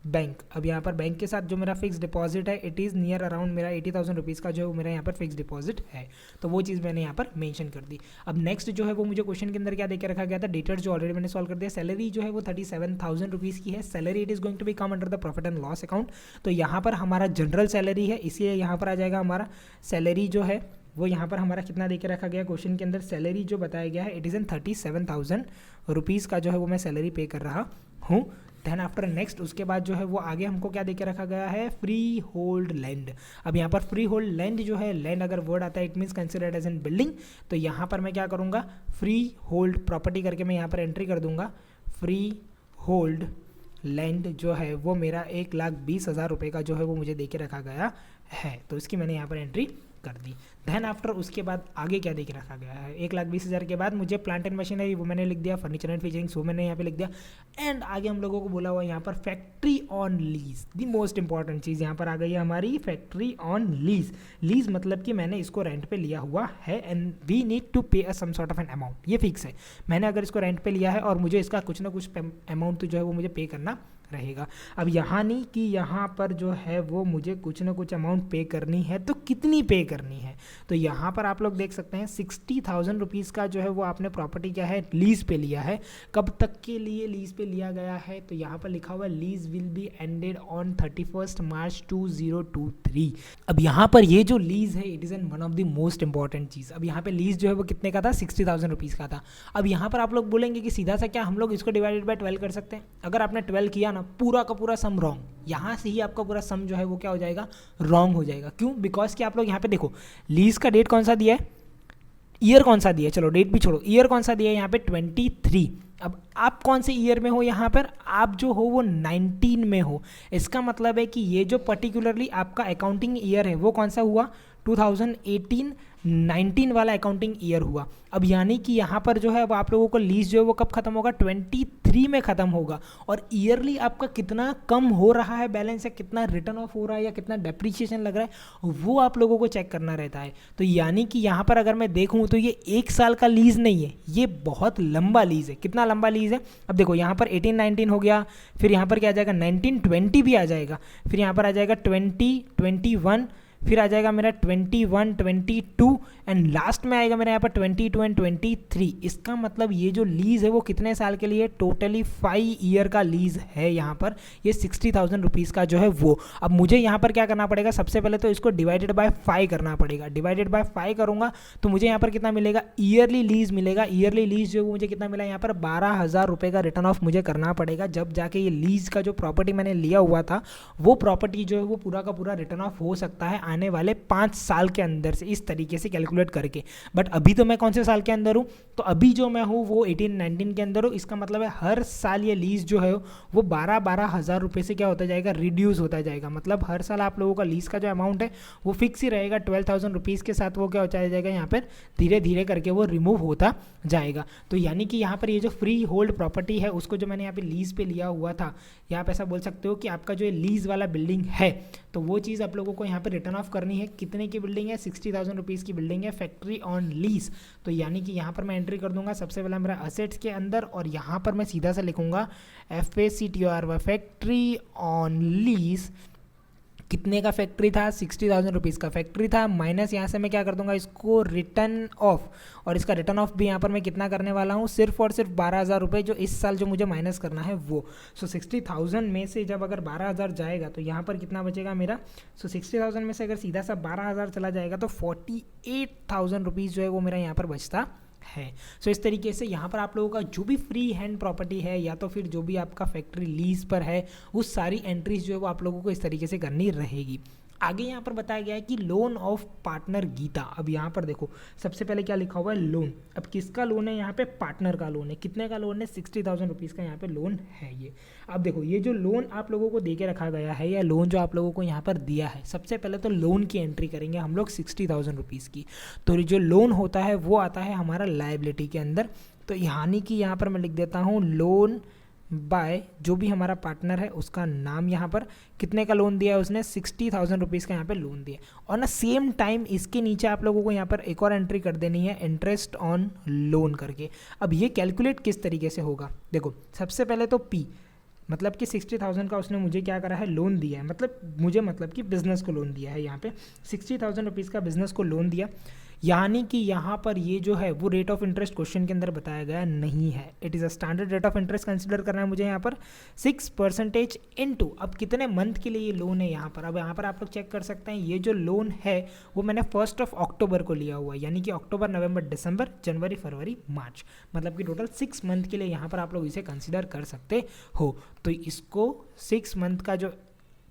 बैंक। अब यहाँ पर बैंक के साथ जो मेरा फिक्स डिपॉजिट है इट इज़ नियर अराउंड मेरा 80,000 रुपीज़ का जो है मेरा यहाँ पर फिक्स डिपॉजिट है। तो वो चीज़ मैंने यहाँ पर मेंशन कर दी। अब नेक्स्ट जो है वो मुझे क्वेश्चन के अंदर क्या देके रखा गया था, डेटर्स जो ऑलरेडी मैंने सॉल्व कर दिया। सैलरी जो है वो 37,000 रुपीज़ की है। Salary it is going to be come under the profit and loss account. तो यहाँ पर हमारा जनरल सैलरी है इसलिए यहाँ पर आ जाएगा हमारा सैलरी जो है वो यहाँ पर हमारा कितना देके रखा गया क्वेश्चन के अंदर। सैलरी जो बताया गया है इट इज़ इन 37,000 रुपीज़ का जो है वो मैं सैलरी पे कर रहा हूँ। देन आफ्टर नेक्स्ट उसके बाद जो है वो आगे हमको क्या देके रखा गया है, फ्री होल्ड लैंड। अब यहाँ पर फ्री होल्ड लैंड जो है, लैंड अगर वर्ड आता है it means considered as an building. तो यहाँ पर मैं क्या करूँगा, फ्री होल्ड प्रॉपर्टी करके मैं यहाँ पर एंट्री कर दूंगा। फ्री होल्ड लैंड जो है वो मेरा 1,20,000 रुपये का जो है वो मुझे देके रखा गया है। तो इसकी मैंने यहाँ पर एंट्री कर दी। देन आफ्टर उसके बाद आगे क्या देके रखा गया है, 1,20,000 के बाद मुझे प्लांट एंड मशीनरी वो मैंने लिख दिया, फर्नीचर एंड फिटिंग्स वो मैंने यहाँ पे लिख दिया। एंड आगे हम लोगों को बोला हुआ यहाँ पर factory on lease. The most important चीज़ यहाँ पर आ गई है हमारी फैक्ट्री ऑन लीज। लीज मतलब कि मैंने इसको रेंट पे लिया हुआ है and we need to pay some sort of an amount. ये फिक्स है, मैंने अगर इसको रेंट पे लिया है और मुझे इसका कुछ ना कुछ अमाउंट जो है वो मुझे पे करना रहेगा। अब यहाँ नहीं कि यहाँ पर जो है वो मुझे कुछ ना कुछ अमाउंट पे करनी है, तो कितनी पे करनी है, तो यहाँ पर आप लोग देख सकते हैं 60,000 रुपीज़ का जो है वो आपने प्रॉपर्टी क्या है लीज पे लिया है। कब तक के लिए लीज पे लिया गया है, तो यहाँ पर लिखा हुआ lease will be ended on 31 मार्च 2023। अब यहाँ पर ये जो लीज है it is an one of the most important चीज़। अब यहाँ पे लीज जो है वो कितने का था, 60,000 रुपीज़ का था। अब यहाँ पर आप लोग बोलेंगे कि सीधा सा क्या हम लोग इसको डिवाइडेड बाय 12 कर सकते हैं। अगर आपने 12 किया ना, पूरा का पूरा सम रॉन्ग, यहाँ से ही आपका पूरा सम जो है वो क्या हो जाएगा, रॉन्ग हो जाएगा। क्यों? बिकॉज कि आप लोग यहाँ पे देखो लीज का डेट कौन सा दिया है, ईयर कौन सा दिया है, चलो डेट भी छोड़ो, ईयर कौन सा दिया है यहाँ पे 23। अब आप कौन से ईयर में हो, यहाँ पर आप जो हो वो 19 में हो। इसका मतलब है कि ये जो पर्टिकुलरली आपका अकाउंटिंग ईयर है वो कौन सा हुआ, 2018-19 वाला अकाउंटिंग ईयर हुआ। अब यानी कि यहाँ पर जो है वो आप लोगों को लीज जो है वो कब खत्म होगा, 23 में ख़त्म होगा। और ईयरली आपका कितना कम हो रहा है बैलेंस, या कितना रिटर्न ऑफ हो रहा है, या कितना डेप्रीशिएशन लग रहा है, वो आप लोगों को चेक करना रहता है। तो यानी कि यहाँ पर अगर मैं देखूँ तो ये 1 साल का लीज़ नहीं है, ये बहुत लंबा लीज़ है। कितना लंबा लीज़ है, अब देखो यहाँ पर 18-19 हो गया, फिर यहाँ पर क्या आ जाएगा 19-20 भी आ जाएगा, फिर यहाँ पर आ जाएगा 20-21, फिर आ जाएगा मेरा 21-22 एंड लास्ट में आएगा मेरा यहाँ पर 22 एंड 23। इसका मतलब ये जो लीज़ है वो कितने साल के लिए, टोटली 5 ईयर का लीज़ है यहाँ पर, ये 60,000 रुपीज़ का जो है वो। अब मुझे यहाँ पर क्या करना पड़ेगा, सबसे पहले तो इसको डिवाइडेड बाय 5 करना पड़ेगा। डिवाइडेड बाय 5 करूँगा तो मुझे यहाँ पर कितना मिलेगा, ईयरली लीज़ मिलेगा। ईयरली लीज़ जो मुझे कितना मिला यहाँ पर 12,000 रुपये का रिटर्न ऑफ मुझे करना पड़ेगा, जब जाके ये लीज़ का जो प्रॉपर्टी मैंने लिया हुआ था वो प्रॉपर्टी जो है वो पूरा का पूरा रिटर्न ऑफ हो सकता है आने वाले 5 साल के अंदर से, इस तरीके से कैलकुलेट करके। बट अभी तो मैं कौन से साल के अंदर हूँ, तो अभी जो मैं हूँ वो 18-19 के अंदर हूँ। इसका मतलब है हर साल ये लीज़ जो है वो 12-12 हज़ार रुपये से क्या होता जाएगा, रिड्यूस होता जाएगा। मतलब हर साल आप लोगों का लीज़ का जो अमाउंट है वो फिक्स ही रहेगा 12,000 रुपीज़ के साथ, वो क्या हो जाएगा यहाँ पर धीरे धीरे करके वो रिमूव होता जाएगा। तो यानी कि यहाँ पर ये जो फ्री होल्ड प्रॉपर्टी है उसको जो मैंने यहाँ पे लीज़ पे लिया हुआ था, या आप ऐसा बोल सकते हो कि आपका जो लीज़ वाला बिल्डिंग है, तो वो चीज़ आप लोगों को यहाँ पे रिटर्न ऑफ करनी है। कितने की बिल्डिंग है, 60,000 रुपीज़ की बिल्डिंग है, फैक्ट्री ऑन लीज। तो यानी कि यहाँ पर मैं एंट्री कर दूंगा सबसे पहला मेरा असेट्स के अंदर, और यहाँ पर मैं सीधा सा लिखूंगा FACTOR फैक्ट्री ऑन लीज। कितने का फैक्ट्री था, 60,000 रुपीज़ का फैक्ट्री था, माइनस यहाँ से मैं क्या कर दूंगा इसको रिटर्न ऑफ, और इसका रिटर्न ऑफ भी यहाँ पर मैं कितना करने वाला हूँ, सिर्फ और सिर्फ 12,000 रुपये जो इस साल जो मुझे माइनस करना है वो। सो 60,000 में से जब अगर 12,000 जाएगा तो यहाँ पर कितना बचेगा मेरा, सो 60,000 में से अगर सीधा सा 12,000 चला जाएगा तो 48,000 रुपीज़ जो है वो मेरा यहाँ पर बचता है। सो इस तरीके से यहाँ पर आप लोगों का जो भी फ्री हैंड प्रॉपर्टी है, या तो फिर जो भी आपका फैक्ट्री लीज पर है, उस सारी एंट्रीज जो है वो आप लोगों को इस तरीके से करनी रहेगी। आगे यहाँ पर बताया गया है कि लोन ऑफ पार्टनर गीता। अब यहाँ पर देखो सबसे पहले क्या लिखा हुआ है, लोन। अब किसका लोन है यहाँ पे, पार्टनर का लोन है। कितने का लोन है, 60,000 रुपीज़ का यहाँ पे लोन है ये। अब देखो ये जो लोन आप लोगों को दे के रखा गया है, या लोन जो आप लोगों को यहाँ पर दिया है, सबसे पहले तो लोन की एंट्री करेंगे हम लोग 60,000 रुपीज़ की। तो जो लोन होता है वो आता है हमारा लायबिलिटी के अंदर। तो यानी कि यहाँ पर मैं लिख देता हूँ लोन बाय जो भी हमारा पार्टनर है उसका नाम, यहाँ पर कितने का लोन दिया है उसने, 60,000 रुपीज़ का यहाँ पे लोन दिया। और ना सेम टाइम इसके नीचे आप लोगों को यहाँ पर एक और एंट्री कर देनी है, इंटरेस्ट ऑन लोन करके। अब ये कैलकुलेट किस तरीके से होगा, देखो सबसे पहले तो पी, मतलब कि 60,000 का उसने मुझे क्या करा है, लोन दिया है, मतलब कि बिज़नेस को लोन दिया है। यहाँ पे 60,000 रुपीज़ का बिज़नेस को लोन दिया, यानी कि यहाँ पर ये जो है वो रेट ऑफ इंटरेस्ट क्वेश्चन के अंदर बताया गया नहीं है। It is a standard rate of interest consider करना है मुझे यहाँ पर 6% इनटू, अब कितने मंथ के लिए ये लोन है यहाँ पर। अब यहाँ पर आप लोग चेक कर सकते हैं, ये जो लोन है वो मैंने 1 अक्टूबर को लिया हुआ है, यानी कि अक्टूबर, नवंबर, दिसंबर, जनवरी, फरवरी, मार्च, मतलब कि टोटल 6 मंथ के लिए यहाँ पर आप लोग इसे कंसिडर कर सकते हो। तो इसको 6 मंथ का जो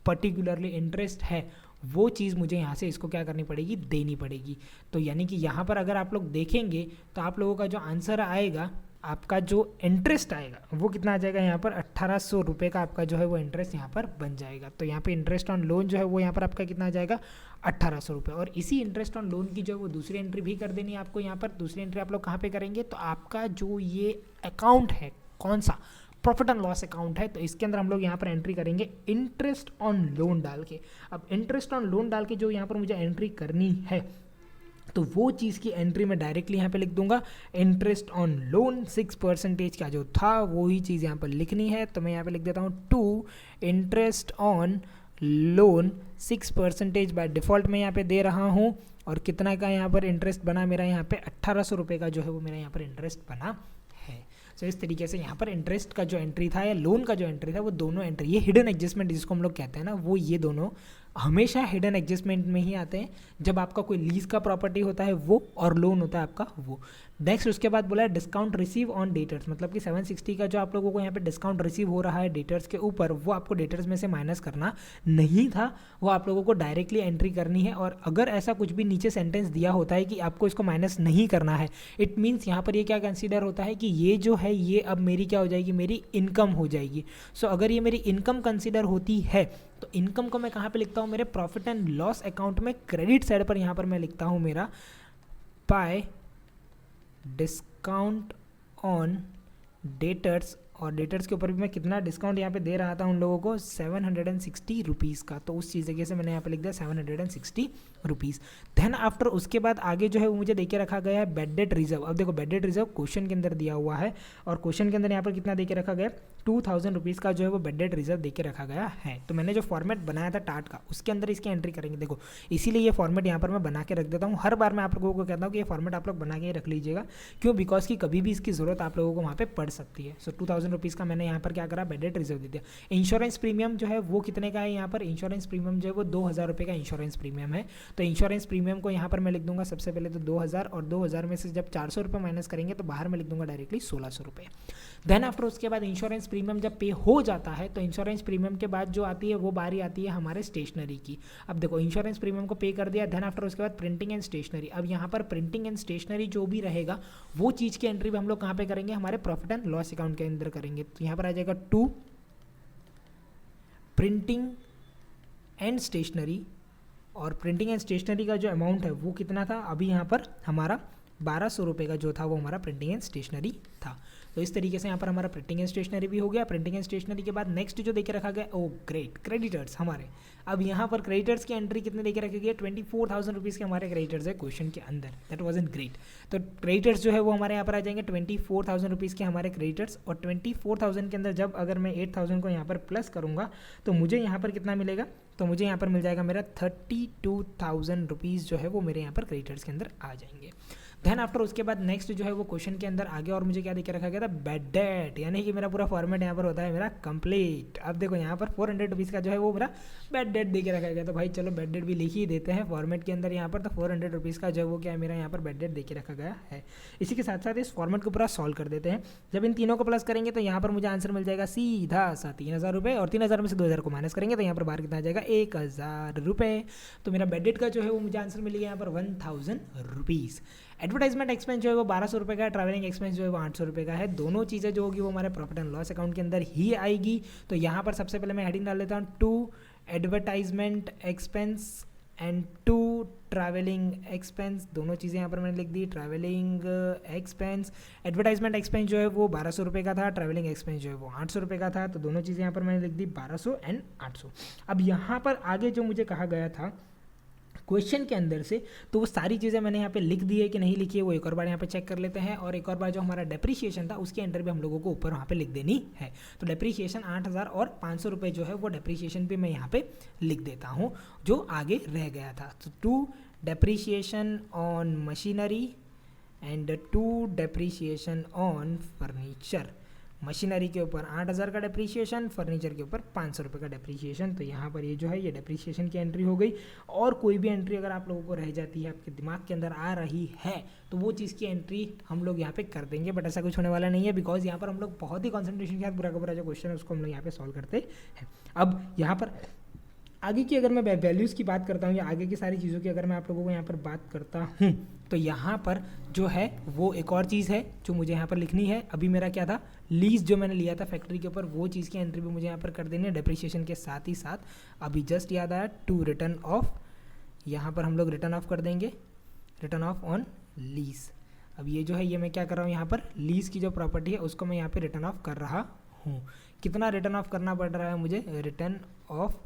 पर्टिकुलरली इंटरेस्ट है वो चीज़ मुझे यहाँ से इसको क्या करनी पड़ेगी, देनी पड़ेगी। तो यानी कि यहाँ पर अगर आप लोग देखेंगे तो आप लोगों का जो आंसर आएगा, आपका जो इंटरेस्ट आएगा वो कितना आ जाएगा, यहाँ पर 1,800 रुपये का आपका जो है वो इंटरेस्ट यहाँ पर बन जाएगा। तो यहाँ पे इंटरेस्ट ऑन लोन जो है वो यहाँ पर आपका कितना आ जाएगा, 1,800 रुपये। और इसी इंटरेस्ट ऑन लोन की जो है वो दूसरी एंट्री भी कर देनी है आपको यहाँ पर। दूसरी एंट्री आप लोग कहाँ पे करेंगे, तो आपका जो ये अकाउंट है, कौन सा, प्रॉफिट एंड लॉस अकाउंट है, तो इसके अंदर हम लोग यहाँ पर एंट्री करेंगे इंटरेस्ट ऑन लोन डाल के। अब इंटरेस्ट ऑन लोन डाल के जो यहाँ पर मुझे एंट्री करनी है, तो वो चीज़ की एंट्री मैं डायरेक्टली यहाँ पे लिख दूंगा, इंटरेस्ट ऑन लोन 6% का जो था वो ही चीज़ यहाँ पर लिखनी है। तो मैं यहाँ पे लिख देता हूँ to interest on loan 6% by default मैं यहाँ पे दे रहा हूँ। और कितना का यहाँ पर इंटरेस्ट बना मेरा, यहाँ पे 1,800 रुपये का जो है वो मेरा यहाँ पर इंटरेस्ट बना है। सो इस तरीके से यहाँ पर इंटरेस्ट का जो एंट्री था या लोन का जो एंट्री था वो दोनों एंट्री, ये हिडन एडजस्टमेंट जिसको हम लोग कहते हैं ना, वो ये दोनों हमेशा हिडन एडजस्टमेंट में ही आते हैं जब आपका कोई लीज का प्रॉपर्टी होता है वो, और लोन होता है आपका वो। नेक्स्ट उसके बाद बोला है डिस्काउंट रिसीव ऑन डेटर्स, मतलब कि 760 का जो आप लोगों को यहाँ पे डिस्काउंट रिसीव हो रहा है डेटर्स के ऊपर, वो आपको डेटर्स में से माइनस करना नहीं था, वो आप लोगों को डायरेक्टली एंट्री करनी है। और अगर ऐसा कुछ भी नीचे सेंटेंस दिया होता है कि आपको इसको माइनस नहीं करना है, इट मीन्स यहाँ पर ये क्या कंसिडर होता है कि ये जो है ये अब मेरी क्या हो जाएगी, मेरी इनकम हो जाएगी। सो अगर ये मेरी इनकम कंसिडर होती है तो इनकम को मैं कहाँ पे लिखता हूँ, मेरे प्रॉफिट एंड लॉस अकाउंट में क्रेडिट साइड पर यहाँ पर मैं लिखता हूँ मेरा बाय डिस्काउंट ऑन डेटर्स, और डेटर्स के ऊपर भी मैं कितना डिस्काउंट यहाँ पे दे रहा था उन लोगों को, 760 रुपीज़ का, तो उस चीज़ जगह से मैंने यहाँ पे लिख दिया 760 रुपीज़। देन आफ्टर उसके बाद आगे जो है वो मुझे देके रखा गया है बैड डेट रिजर्व। अब देखो बैड डेट रिजर्व क्वेश्चन के अंदर दिया हुआ है, और क्वेश्चन के अंदर यहाँ पर कितना देके रखा गया, 2000 रुपीज़ का जो है वो बैड डेट रिजर्व देके रखा गया है। तो मैंने जो फॉर्मेट बनाया था टाट का उसके अंदर इसकी एंट्री करेंगे। देखो इसीलिए ये फॉर्मेट यहाँ पर मैं बना के रख देता हूँ, हर बार मैं आप लोगों को कहता हूँ कि ये फॉर्मेट आप लोग बना के रख लीजिएगा, क्यों, बिकॉज की कभी भी इसकी ज़रूरत आप लोगों को वहाँ पे पड़ सकती है। सो 2000 रुपीज़ का मैंने यहाँ पर क्या करा, बैड डेट रिजर्व दे दिया। इंश्योरेंस प्रीमियम जो है वो कितने का है, यहाँ पर इंश्योरेंस प्रीमियम जो है वो 2000 रुपये का इंश्योरेंस प्रीमियम है। तो इंश्योरेंस प्रीमियम को यहाँ पर मैं लिख दूंगा सबसे पहले तो 2000, और 2000 में से जब 400 रुपये माइनस करेंगे तो बाहर में लिख दूंगा डायरेक्टली 1600 रुपये। देन आफ्टर उसके बाद इंश्योरेंस प्रीमियम जब पे हो जाता है तो इंश्योरेंस प्रीमियम के बाद जो आती है वो बारी आती है हमारे स्टेशनरी की। अब देखो इंश्योरेंस प्रीमियम को पे कर दिया, देन आफ्टर उसके बाद प्रिंटिंग एंड स्टेशनरी। अब यहाँ पर प्रिंटिंग एंड स्टेशनरी जो भी रहेगा वो चीज़ की एंट्री भी हम लोग कहाँ पे करेंगे, हमारे प्रॉफिट एंड लॉस अकाउंट के अंदर करेंगे। तो यहाँ पर आ जाएगा 2 प्रिंटिंग एंड स्टेशनरी, और प्रिंटिंग एंड स्टेशनरी का जो अमाउंट है वो कितना था, अभी यहाँ पर हमारा 1200 रुपये का जो था वो हमारा प्रिंटिंग एंड स्टेशनरी था। तो इस तरीके से यहाँ पर हमारा प्रिंटिंग एंड स्टेशनरी भी हो गया। प्रिंटिंग एंड स्टेशनरी के बाद नेक्स्ट जो देके रखा गया, ओ ग्रेट, क्रेडिटर्स हमारे। अब यहाँ पर क्रेडिटर्स की एंट्री कितने देके रखी गई है, 24,000 रुपीज़ के हमारे क्रेडिटर्स है क्वेश्चन के अंदर। That was in great. तो क्रेडिटर्स जो है वो हमारे यहाँ पर आ जाएंगे 24,000 रुपीज़ के हमारे क्रेडिटर्स, और 24,000 के अंदर जब अगर मैं 8,000 को यहाँ पर प्लस करूँगा तो मुझे यहाँ पर कितना मिलेगा, तो मुझे यहाँ पर मिल जाएगा मेरा 32,000 रुपीज़ जो है वो मेरे यहाँ पर क्रेडिटर्स के अंदर आ जाएंगे। देन आफ्टर उसके बाद नेक्स्ट जो है वो क्वेश्चन के अंदर आगे और मुझे क्या देके रखा गया था, बैड डेट, यानी कि मेरा पूरा फॉर्मेट यहाँ पर होता है मेरा कंप्लीट। अब देखो यहाँ पर 400 रुपीज़ का जो है वो मेरा बैड डेट देके रखा गया, तो भाई चलो बैड डेट भी लिख ही देते हैं फॉर्मेट के अंदर यहाँ पर। तो 400 रुपीज़ का जो है वो क्या है मेरा यहाँ पर बैड डेट देके रखा गया है। इसी के साथ साथ इस फॉर्मेट को पूरा सॉल्व कर देते हैं। जब इन तीनों को प्लस करेंगे तो यहाँ पर मुझे आंसर मिल जाएगा सीधा सा 3,000 रुपये, और 3,000 में से 2,000 को माइनस करेंगे तो यहाँ पर बाहर कितना आ जाएगा, 1,000 रुपये। तो मेरा बैड डेट का जो है वो मुझे आंसर मिलेगा यहाँ पर 1,000 रुपीज़। एडवर्टाइजमेंट एक्सपेंस जो है वो 1200 रुपये का है, ट्रैवलिंग एक्सपेंस जो है वो 800 रुपये का है। दोनों चीज़ें जो होगी वो हमारे प्रॉफिट एंड लॉस अकाउंट के अंदर ही आएगी। तो यहाँ पर सबसे पहले मैं हेडिंग डाल देता हूँ 2 advertisement expense and 2 travelling expense. दोनों चीज़ें यहाँ पर मैंने लिख दी, ट्रैवलिंग एक्सपेंस। एडवर्टाइजमेंट एक्सपेंस जो है वो 1200 रुपये का था, ट्रैवलिंग एक्सपेंस जो है वो 800 रुपये का था। तो दोनों चीज़ें यहाँ पर मैंने लिख दी 1200 एंड 800। अब यहाँ पर आगे जो मुझे कहा गया था क्वेश्चन के अंदर से, तो वो सारी चीज़ें मैंने यहाँ पे लिख दी है कि नहीं लिखी है वो एक और बार यहाँ पे चेक कर लेते हैं। और एक और बार जो हमारा डेप्रीशिएशन था उसकी एंट्री भी हम लोगों को ऊपर वहाँ पे लिख देनी है। तो डेप्रीशिएशन 8,000 और 500 रुपये जो है वो डेप्रीशिएशन पे मैं यहाँ पे लिख देता हूँ जो आगे रह गया था। तो 2 depreciation on machinery and 2 depreciation on furniture. Machinery के ऊपर 8,000 का डेप्रीशिएशन, फर्नीचर के ऊपर 500 रुपये का डेप्रीशिएशन। तो यहाँ पर ये जो है ये डेप्रीशिएशन की एंट्री हो गई। और कोई भी एंट्री अगर आप लोगों को रह जाती है, आपके दिमाग के अंदर आ रही है, तो वो चीज़ की एंट्री हम लोग यहाँ पे कर देंगे। बट ऐसा कुछ होने वाला नहीं है, बिकॉज यहाँ पर हम लोग बहुत ही कॉन्सेंट्रेशन के साथ पूरा का पूरा जो क्वेश्चन है उसको हम लोग यहाँ पे सॉल्व करते हैं। अब यहाँ पर आगे की अगर मैं वैल्यूज़ की बात करता हूँ या आगे की सारी चीज़ों की अगर मैं आप लोगों को यहाँ पर बात करता हूँ, तो यहाँ पर जो है वो एक और चीज़ है जो मुझे यहाँ पर लिखनी है। अभी मेरा क्या था, लीज जो मैंने लिया था फैक्ट्री के ऊपर, वो चीज़ की एंट्री भी मुझे यहाँ पर कर देनी है डेप्रिसिएशन के साथ ही साथ। अभी जस्ट याद आया, 2 रिटर्न ऑफ, यहाँ पर हम लोग रिटर्न ऑफ कर देंगे, रिटर्न ऑफ ऑन लीज। अब ये जो है ये मैं क्या कर रहा हूँ, यहाँ पर लीज की जो प्रॉपर्टी है उसको मैं यहाँ पर रिटर्न ऑफ कर रहा हूँ। कितना रिटर्न ऑफ करना पड़ रहा है मुझे, रिटर्न ऑफ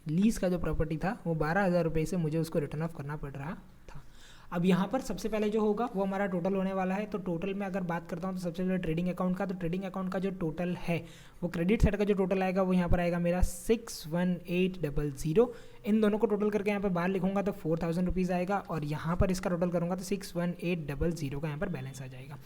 लीज का जो प्रॉपर्टी था वो 12,000 रुपये से मुझे उसको रिटर्न ऑफ करना पड़ रहा था। अब यहाँ पर सबसे पहले जो होगा वो हमारा टोटल होने वाला है। तो टोटल में अगर बात करता हूँ तो सबसे पहले ट्रेडिंग अकाउंट का, तो ट्रेडिंग अकाउंट का जो टोटल है वो क्रेडिट साइड का जो टोटल आएगा वो यहाँ पर आएगा मेरा 61800। इन दोनों को टोटल करके यहाँ पर बाहर लिखूंगा तो 4,000 रुपीज़ आएगा, और यहाँ पर इसका टोटल करूँगा तो 61800 का यहाँ पर बैलेंस आ जाएगा।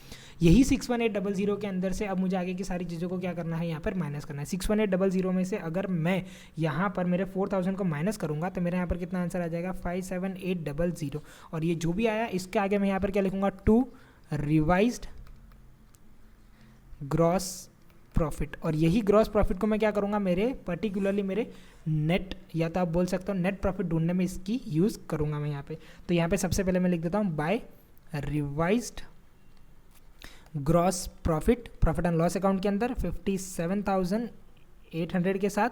यही 61800 के अंदर से अब मुझे आगे की सारी चीज़ों को क्या करना है, यहाँ पर माइनस करना है। 61800 में से अगर मैं यहाँ पर मेरे 4,000 को माइनस करूँगा तो मेरे यहाँ पर कितना आंसर आ जाएगा, 57800। और ये जो भी आया इसके आगे मैं यहाँ पर क्या लिखूँगा, 2 रिवाइज्ड ग्रॉस प्रॉफिट। और यही ग्रॉस प्रॉफिट को मैं क्या करूँगा, मेरे पर्टिकुलरली मेरे नेट, या तो आप बोल सकते हो नेट प्रॉफिट ढूंढने में इसकी यूज़ करूँगा मैं यहाँ पे। तो यहाँ पे सबसे पहले मैं लिख देता हूँ by revised gross profit, profit and loss account के अंदर 57,800 के साथ,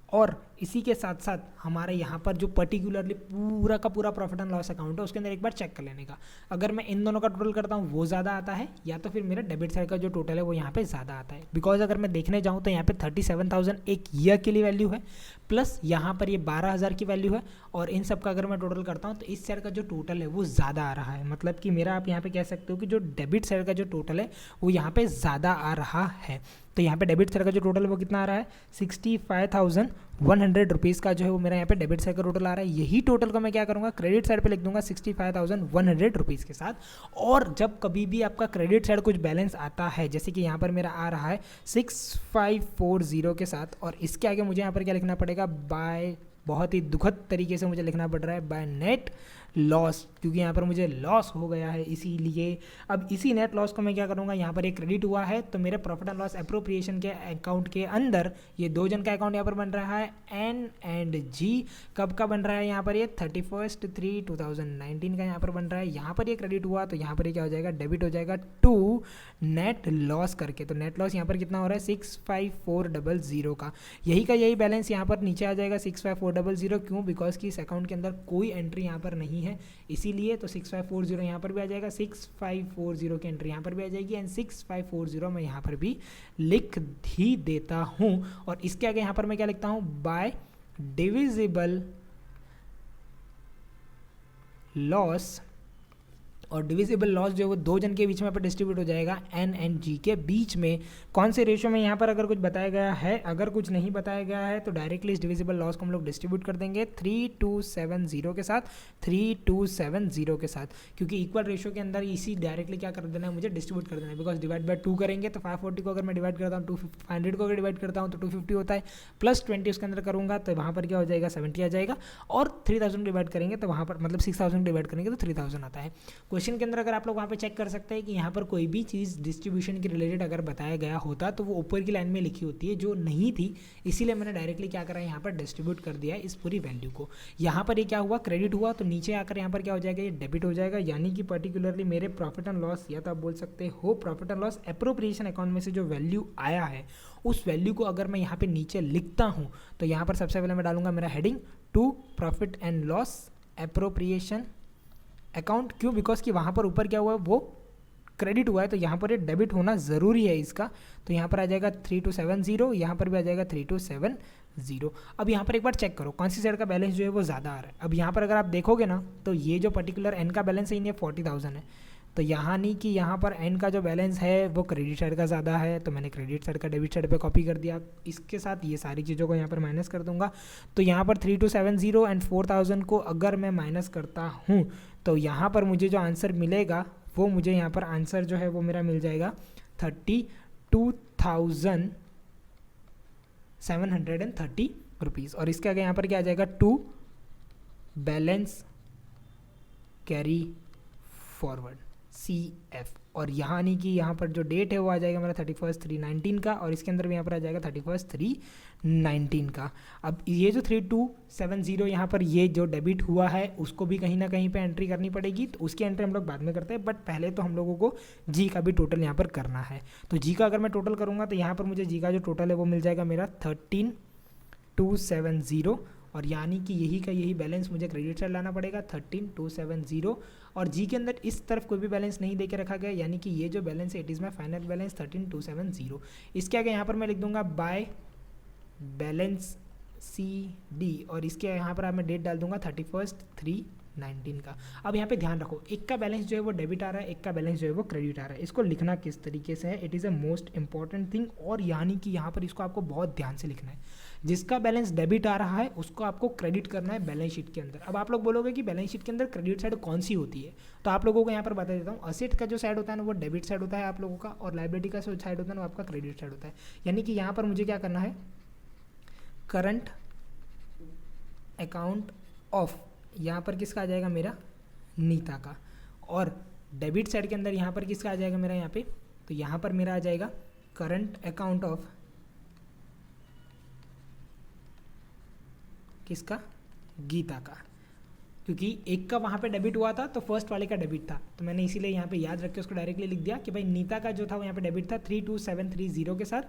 और इसी के साथ साथ हमारे यहाँ पर जो पर्टिकुलरली पूरा का पूरा प्रॉफिट एंड लॉस अकाउंट है उसके अंदर एक बार चेक कर लेने का। अगर मैं इन दोनों का टोटल करता हूँ वो ज़्यादा आता है, या तो फिर मेरा डेबिट साइड का जो टोटल है वो यहाँ पे ज़्यादा आता है। बिकॉज अगर मैं देखने जाऊँ तो यहाँ पे 37,000 एक ईयर के लिए वैल्यू है, प्लस यहाँ पर ये 12,000 की वैल्यू है, और इन सब का अगर मैं टोटल करता हूँ तो इस साइड का जो टोटल है वो ज़्यादा आ रहा है। मतलब कि मेरा आप यहाँ पे कह सकते हो कि जो डेबिट साइड का जो टोटल है वो यहाँ पे ज़्यादा आ रहा है। तो यहाँ पे डेबिट साइड का जो टोटल है वो कितना आ रहा है, 65,100 रुपीज़ का जो है वो मेरा यहाँ पे डेबिट साइड का टोटल आ रहा है। यही टोटल को मैं क्या करूँगा, क्रेडिट साइड पे लिख दूंगा 65,100 रुपीज़ के साथ। और जब कभी भी आपका क्रेडिट साइड कुछ बैलेंस आता है, जैसे कि यहाँ पर मेरा आ रहा है 6540 के साथ, और इसके आगे मुझे यहाँ पर क्या लिखना पड़ेगा, बाय, बहुत ही दुखद तरीके से मुझे लिखना पड़ रहा है बाय नेट लॉस, क्योंकि यहाँ पर मुझे लॉस हो गया है इसीलिए। अब इसी नेट लॉस को मैं क्या करूँगा, यहाँ पर एक क्रेडिट हुआ है तो मेरे प्रॉफिट एंड लॉस अप्रोप्रिएशन के अकाउंट के अंदर ये दो जन का अकाउंट यहाँ पर बन रहा है एन एंड जी। कब का बन रहा है, यहाँ पर ये 31/3/2019 का यहाँ पर बन रहा है। यहाँ पर ये क्रेडिट हुआ तो यहाँ पर ये क्या हो जाएगा, डेबिट हो जाएगा टू नेट लॉस करके। तो नेट लॉस यहाँ पर कितना हो रहा है, 65,400 का। यही का यही बैलेंस यहाँ पर नीचे आ जाएगा 65,400। क्यों, बिकॉज कि इस अकाउंट के अंदर कोई एंट्री यहाँ पर नहीं है, इसीलिए। तो 6540 यहाँ पर भी आ जाएगा, 6540 की एंट्री यहाँ पर भी आ जाएगी, एंड 6540 मैं यहाँ पर भी लिख ही देता हूँ। और इसके आगे यहाँ पर मैं क्या लिखता हूँ, बाय डिविजिबल लॉस। और डिविजिबल लॉस जो है वो दो जन के बीच में पर डिस्ट्रीब्यूट हो जाएगा, एन एंड जी के बीच में। कौन से रेशियो में यहाँ पर अगर कुछ बताया गया है, अगर कुछ नहीं बताया गया है तो डायरेक्टली इस डिविजिबल लॉस को हम लोग डिस्ट्रीब्यूट कर देंगे 3270 के साथ, 3270 के साथ, क्योंकि इक्वल रेशियो के अंदर इसी डायरेक्टली क्या कर देना है, मुझे डिस्ट्रीब्यूट कर देना है। बिकॉज डिवाइड बाय 2 करेंगे तो 540 को अगर मैं डिवाइड करता हूँ 500 को अगर डिवाइड करता हूँ तो 250 होता है, प्लस 20 उसके अंदर करूँगा तो वहाँ पर क्या हो जाएगा, 70 आ जाएगा। और 3000 डिवाइड करेंगे तो वहाँ पर मतलब 6000 डिवाइड करेंगे तो 3000 आता है। क्वेश्चन के अंदर अगर आप लोग वहाँ पे चेक कर सकते हैं कि यहाँ पर कोई भी चीज़ डिस्ट्रीब्यूशन के रिलेटेड अगर बताया गया होता तो वो ऊपर की लाइन में लिखी होती है, जो नहीं थी, इसीलिए मैंने डायरेक्टली क्या करा, यहाँ पर डिस्ट्रीब्यूट कर दिया इस पूरी वैल्यू को। यहाँ पर ये क्या हुआ, क्रेडिट हुआ, तो नीचे आकर यहाँ पर क्या हो जाएगा, ये डेबिट हो जाएगा। यानी कि पर्टिकुलरली मेरे प्रॉफिट एंड लॉस, या तो आप बोल सकते हो profit and loss appropriation account में से जो वैल्यू आया है उस वैल्यू को अगर मैं यहाँ पे नीचे लिखता हूँ तो यहाँ पर सबसे पहले मैं डालूंगा मेरा heading to profit and loss appropriation account. क्यों, बिकॉज कि वहाँ पर ऊपर क्या हुआ है, वो क्रेडिट हुआ है, तो यहाँ पर ये डेबिट होना ज़रूरी है इसका। तो यहाँ पर आ जाएगा 3270, यहाँ पर भी आ जाएगा 3270। अब यहाँ पर एक बार चेक करो कौन सी साइड का बैलेंस जो है वो ज़्यादा आ रहा है। अब यहाँ पर अगर आप देखोगे ना तो ये जो पर्टिकुलर एन का बैलेंस है, ये 40,000 है। तो यहाँ नहीं कि यहाँ पर एन का जो बैलेंस है वो क्रेडिट साइड का ज़्यादा है, तो मैंने क्रेडिट साइड का डेबिट साइड पे कॉपी कर दिया। इसके साथ ये सारी चीज़ों को यहाँ पर माइनस कर दूंगा। तो यहाँ पर 3270 एंड 4000 को अगर मैं माइनस करता हूँ तो यहाँ पर मुझे जो आंसर मिलेगा वो मुझे यहाँ पर आंसर जो है वो मेरा मिल जाएगा 32,730 रुपीज़। और इसके आगे यहाँ पर क्या आ जाएगा, to balance carry forward CF। और यहाँ नहीं कि यहाँ पर जो डेट है वो आ जाएगा मेरा 31/3/19 का, और इसके अंदर भी यहाँ पर आ जाएगा 31/3/19 का। अब ये जो 3270 यहाँ पर ये जो डेबिट हुआ है उसको भी कहीं ना कहीं पे एंट्री करनी पड़ेगी, तो उसकी एंट्री हम लोग बाद में करते हैं। बट पहले तो हम लोगों को जी का भी टोटल यहाँ पर करना है। तो जी का अगर मैं टोटल करूँगा तो यहाँ पर मुझे जी का जो टोटल है वो मिल जाएगा मेरा 13,270, और यानी कि यही का यही बैलेंस मुझे क्रेडिट साइड लाना पड़ेगा 13,270। और जी के अंदर इस तरफ कोई भी बैलेंस नहीं देके रखा गया, यानी कि ये जो बैलेंस है it is my final balance 13,270। इसके आगे यहाँ पर मैं लिख दूंगा बाय बैलेंस CD, और इसके यहाँ पर मैं डेट डाल दूंगा 31/3/19 का। अब यहाँ पे ध्यान रखो, एक का बैलेंस जो है वो डेबिट आ रहा है, एक का बैलेंस जो है वो क्रेडिट आ रहा है। इसको लिखना किस तरीके से है, it is a most important thing. और यानी कि यहाँ पर इसको आपको बहुत ध्यान से लिखना है। जिसका बैलेंस डेबिट आ रहा है उसको आपको क्रेडिट करना है बैलेंस शीट के अंदर। अब आप लोग बोलोगे कि बैलेंस शीट के अंदर क्रेडिट साइड कौन सी होती है, तो आप लोगों को यहाँ पर बता देता हूँ। असेट का जो साइड होता है ना वो डेबिट साइड होता है आप लोगों का, और लाइबिलिटी का जो साइड होता है ना वो आपका क्रेडिट साइड होता है। यानी कि यहाँ पर मुझे क्या करना है, करंट अकाउंट ऑफ, यहाँ पर किसका आ जाएगा मेरा, नीता का। और डेबिट साइड के अंदर यहाँ पर किसका आ जाएगा मेरा, यहाँ पे तो यहाँ पर मेरा आ जाएगा करंट अकाउंट ऑफ किसका, गीता का। क्योंकि एक का वहाँ पे डेबिट हुआ था तो फर्स्ट वाले का डेबिट था, तो मैंने इसीलिए यहाँ पे याद रख के उसको डायरेक्टली लिख दिया कि भाई नीता का जो था वो यहाँ पे डेबिट था 32730 के साथ,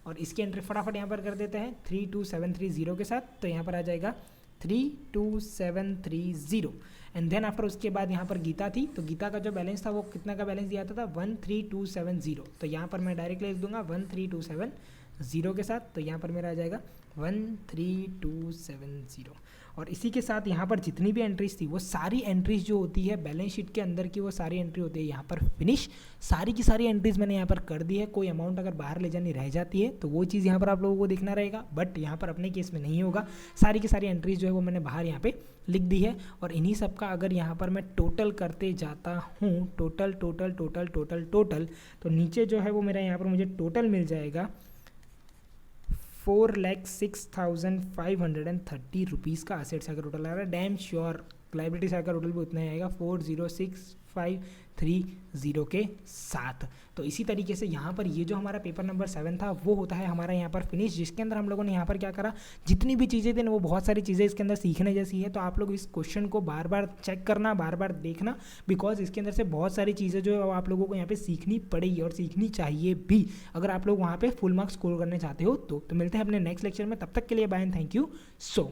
और इसकी एंट्री फटाफट यहाँ पर कर देते हैं 32730 के साथ, तो यहाँ पर आ जाएगा 32730 एंड देन आफ्टर उसके बाद यहाँ पर गीता थी, तो गीता का जो बैलेंस था वो कितना का बैलेंस दिया था 13270, तो यहाँ पर मैं डायरेक्टली लिख दूंगा 13270 के साथ, तो यहाँ पर मेरा आ जाएगा 13270। और इसी के साथ यहाँ पर जितनी भी एंट्रीज थी वो सारी एंट्रीज जो होती है बैलेंस शीट के अंदर की वो सारी एंट्री होती है यहाँ पर फिनिश, सारी की सारी एंट्रीज मैंने यहाँ पर कर दी है। कोई अमाउंट अगर बाहर ले जानी रह जाती है तो वो चीज़ यहाँ पर आप लोगों को देखना रहेगा, बट यहाँ पर अपने केस में नहीं होगा, सारी की सारी एंट्रीज जो है वो मैंने बाहर यहाँ पे लिख दी है। और इन्हीं सब का अगर यहाँ पर मैं टोटल करते जाता हूँ, total total total total total, तो नीचे जो है वो मेरा यहाँ पर मुझे टोटल मिल जाएगा 4,06,530 रुपीज़ का असेट साइकिल टोटल आ रहा है। Damn sure liability cycle total भी उतना ही आएगा 406,530 के साथ। तो इसी तरीके से यहाँ पर ये जो हमारा पेपर नंबर 7 था वो होता है हमारा यहाँ पर फिनिश, जिसके अंदर हम लोगों ने यहाँ पर क्या करा, जितनी भी चीज़ें थी ना वो बहुत सारी चीज़ें इसके अंदर सीखने जैसी है। तो आप लोग इस क्वेश्चन को बार बार चेक करना, बार बार देखना, बिकॉज इसके अंदर से बहुत सारी चीज़ें जो है आप लोगों को यहाँ पे सीखनी पड़ेगी और सीखनी चाहिए भी, अगर आप लोग वहाँ पे फुल मार्क्स स्कोर करने चाहते हो तो मिलते हैं अपने नेक्स्ट लेक्चर में। तब तक के लिए bye and thank you so